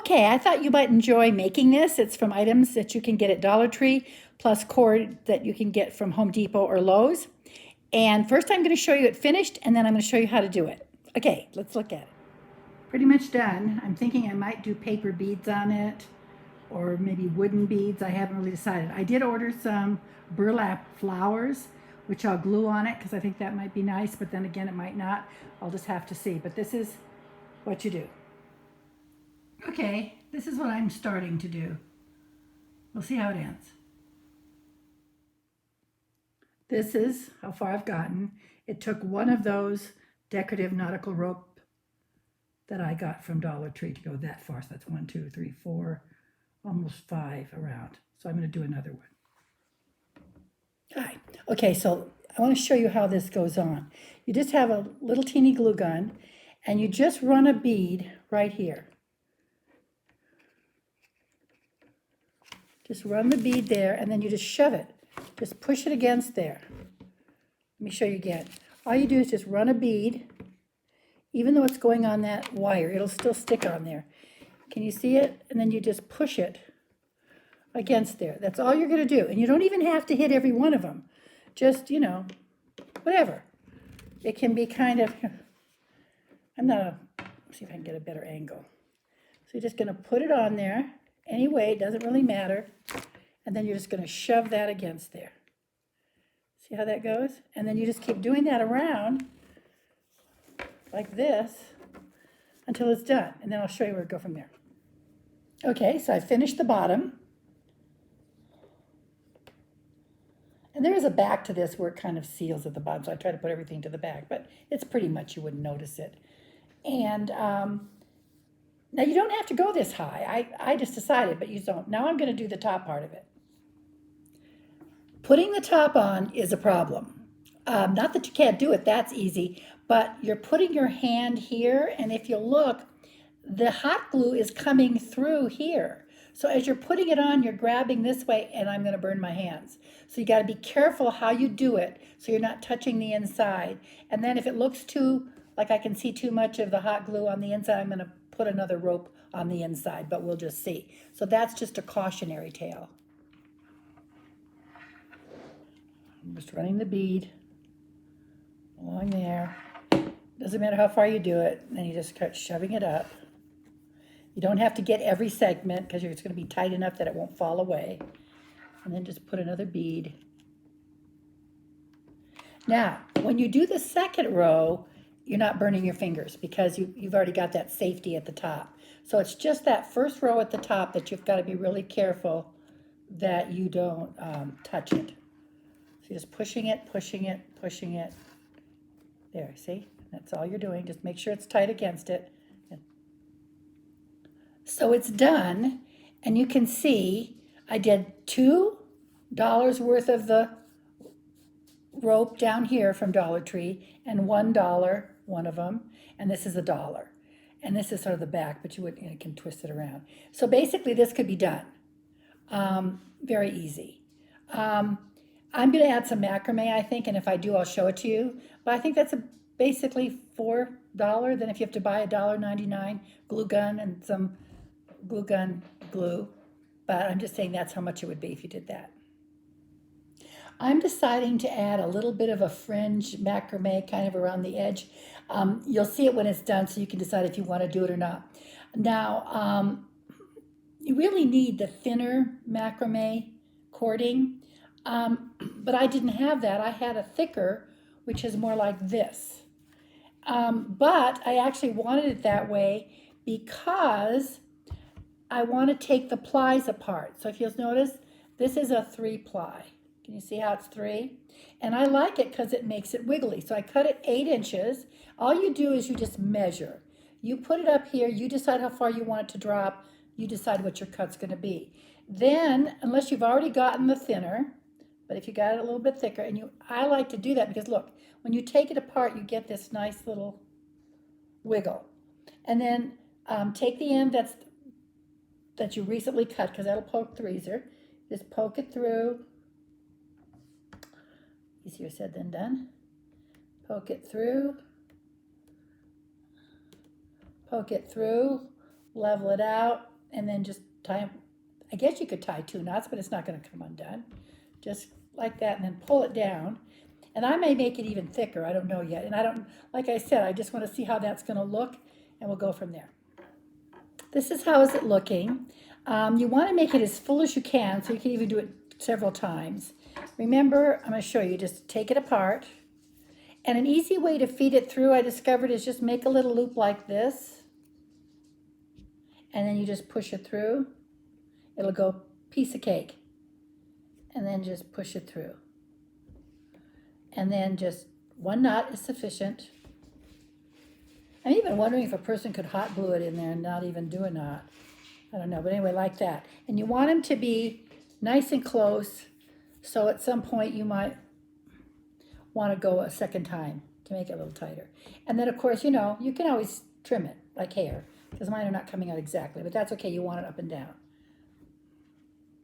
Okay, I thought you might enjoy making this. It's from items that you can get at Dollar Tree, plus cord that you can get from Home Depot or Lowe's. And first I'm going to show you it finished, and then I'm going to show you how to do it. Okay, let's look at it. Pretty much done. I'm thinking I might do paper beads on it, or maybe wooden beads. I haven't really decided. I did order some burlap flowers, which I'll glue on it because I think that might be nice, but then again, it might not. I'll just have to see. But this is what you do. Okay, this is what I'm starting to do. We'll see how it ends. This is how far I've gotten. It took one of those decorative nautical rope that I got from Dollar Tree to go that far. So that's 1, 2, 3, 4, almost 5 around. So I'm going to do another one. Hi. Okay, so I want to show you how this goes on. You just have a little teeny glue gun, and you just run a bead right here. Just run the bead there, and then you just shove it. Just push it against there. Let me show you again. All you do is just run a bead. Even though it's going on that wire, it'll still stick on there. Can you see it? And then you just push it against there. That's all you're going to do. And you don't even have to hit every one of them. Just, you know, whatever. It can be kind of, let's see if I can get a better angle. So you're just going to put it on there. Anyway, it doesn't really matter. And then you're just going to shove that against there. See how that goes? And then you just keep doing that around like this until it's done. And then I'll show you where to go from there. Okay, so I finished the bottom. And there is a back to this where it kind of seals at the bottom. So I try to put everything to the back, but it's pretty much, you wouldn't notice it. And now you don't have to go this high. I just decided, but you don't. Now I'm going to do the top part of it. Putting the top on is a problem. Not that you can't do it, that's easy, but you're putting your hand here, and if you look, the hot glue is coming through here. So as you're putting it on, you're grabbing this way, and I'm going to burn my hands. So you got to be careful how you do it so you're not touching the inside. And then if it looks like I can see too much of the hot glue on the inside, I'm going to put another rope on the inside, but we'll just see. So that's just a cautionary tale. I'm just running the bead along there. Doesn't matter how far you do it. Then you just start shoving it up. You don't have to get every segment because it's going to be tight enough that it won't fall away. And then just put another bead. Now, when you do the second row, you're not burning your fingers because you've already got that safety at the top. So it's just that first row at the top that you've got to be really careful that you don't touch it. So you're just pushing it, pushing it, pushing it. There, see? That's all you're doing. Just make sure it's tight against it. So it's done, and you can see I did $2 worth of the rope down here from Dollar Tree, and $1, one of them, and this is $1. And this is sort of the back, but you can twist it around. So basically this could be done. Very easy. I'm going to add some macrame, I think, and if I do, I'll show it to you. But I think that's basically $4. Then if you have to buy a $1.99 glue gun and some glue gun glue. But I'm just saying that's how much it would be if you did that. I'm deciding to add a little bit of a fringe macrame kind of around the edge. You'll see it when it's done, so you can decide if you want to do it or not. Now, you really need the thinner macrame cording. But I didn't have that. I had a thicker, which is more like this. But I actually wanted it that way because I want to take the plies apart. So if you'll notice, this is a 3-ply. Can you see how it's 3? And I like it because it makes it wiggly. So I cut it 8 inches. All you do is you just measure. You put it up here. You decide how far you want it to drop. You decide what your cut's going to be. Then, unless you've already gotten the thinner, but if you got it a little bit thicker, and I like to do that because look, when you take it apart, you get this nice little wiggle. And then take the end that you recently cut, because that'll poke the razor. Just poke it through. Easier said than done. Poke it through. Poke it through. Level it out. and then just tie them. I guess you could tie 2 knots, but it's not going to come undone. Just like that, and then pull it down. And I may make it even thicker, I don't know yet. And I don't, like I said, I just want to see how that's going to look, and we'll go from there. This is how is it looking. You want to make it as full as you can, so you can even do it several times. Remember, I'm going to show you, just take it apart. And an easy way to feed it through, I discovered, is just make a little loop like this. And then you just push it through. It'll go piece of cake. And then just push it through. And then just 1 knot is sufficient. I'm even wondering if a person could hot glue it in there and not even do a knot. I don't know, but anyway, like that. And you want them to be nice and close, so at some point you might want to go a second time to make it a little tighter. And then, of course, you know, you can always trim it like hair, because mine are not coming out exactly, but that's okay. You want it up and down.